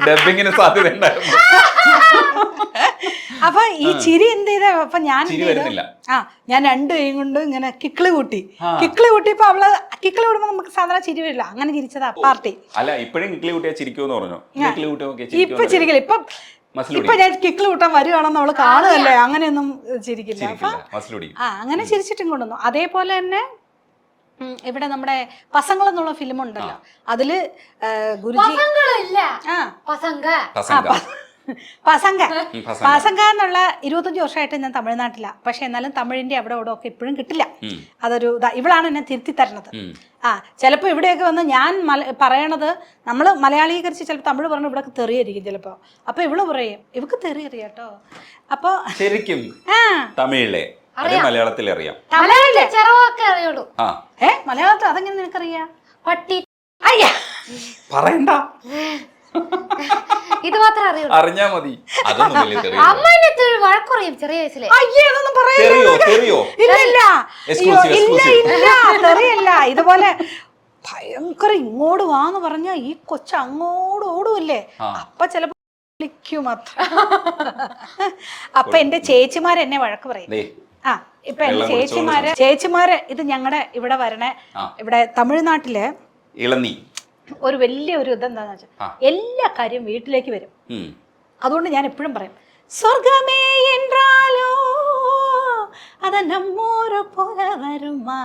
ഡബിങ്ങിന് സാധ്യത ഉണ്ടായിരുന്നു. അപ്പൊ ഈ ചിരി എന്ത് ചെയ്ത അപ്പൊ ഞാൻ ഞാൻ 2 കൈയും കൊണ്ട് ഇങ്ങനെ കിക്കിളി കൂട്ടിയപ്പോ അവള് കിക്കിളി കൂടുമ്പോ നമുക്ക് സാധാരണ ചിരി വരില്ല, അങ്ങനെ ചിരിച്ചതാ പാർട്ടി. അല്ല ഇപ്പഴും കിക്കിളി കൂട്ടിയാ ചിരിക്കുമെന്ന് പറഞ്ഞു. ഇപ്പൊ ചിരിക്കില്ല. ഇപ്പൊ ഞാൻ കിക്കിളി കൂട്ടാൻ വരുവാണെന്ന് അവള് കാണുകയല്ലേ, അങ്ങനെയൊന്നും ചിരിക്കില്ല. അങ്ങനെ ചിരിച്ചിട്ടും കൊണ്ടുവന്നു. അതേപോലെ തന്നെ ഇവിടെ നമ്മുടെ പസങ്ങൾ എന്നുള്ള ഫിലിം ഉണ്ടല്ലോ, അതില് ഗുരുജി പസങ്ക എന്നുള്ള 25 വർഷമായിട്ട് ഞാൻ തമിഴ്നാട്ടിലാണ്. പക്ഷെ എന്നാലും തമിഴിന്റെ അവിടെ ഇവിടെ ഒക്കെ ഇപ്പോഴും കിട്ടില്ല. അതൊരു ഇവളാണ് എന്നെ തിരുത്തി തരണത്. ചിലപ്പോൾ ഇവിടെയൊക്കെ വന്ന് ഞാൻ പറയണത് നമ്മൾ മലയാളീകരിച്ച് ചിലപ്പോൾ തമിഴ് പറഞ്ഞു ഇവിടെയൊക്കെ തെറിയായിരിക്കും ചിലപ്പോൾ. അപ്പൊ ഇവള് പറയും ഇവക്ക് തെറിയറിയാട്ടോ. അപ്പൊ ശരിക്കും തമിഴിലെ മലയാളത്തിൽ അറിയാം, മലയാളത്തിൽ അതെങ്ങനെ നിനക്കറിയാം? പട്ടി പറയണ്ട, ഇത് മാത്രം അറിയുള്ളൂ, അറിഞ്ഞാ മതി. വഴക്കുറയും ചെറിയ വയസ്സിലെ. തെറിയല്ല, ഇതുപോലെ ഭയങ്കര ഇങ്ങോട്ട് വാന്ന് പറഞ്ഞ ഈ കൊച്ച അങ്ങോട്ട് ഓടുമല്ലേ, അപ്പൊ ചിലപ്പോ വിളിക്കും അത്ര. അപ്പൊ എന്റെ ചേച്ചിമാരെന്നെ വഴക്ക് പറയും. ഇപ്പൊ എന്റെ ചേച്ചിമാര് ഇത് ഞങ്ങളുടെ ഇവിടെ വരണേ, ഇവിടെ തമിഴ്നാട്ടില് ഇളനീ ഒരു വലിയ ഒരു ഇതെന്താന്ന് വെച്ചാൽ എല്ലാ കാര്യവും വീട്ടിലേക്ക് വരും. അതുകൊണ്ട് ഞാൻ എപ്പോഴും പറയും സ്വർഗമേ என்றாலோ അത നമ്മോര പോലെ വരുമാ.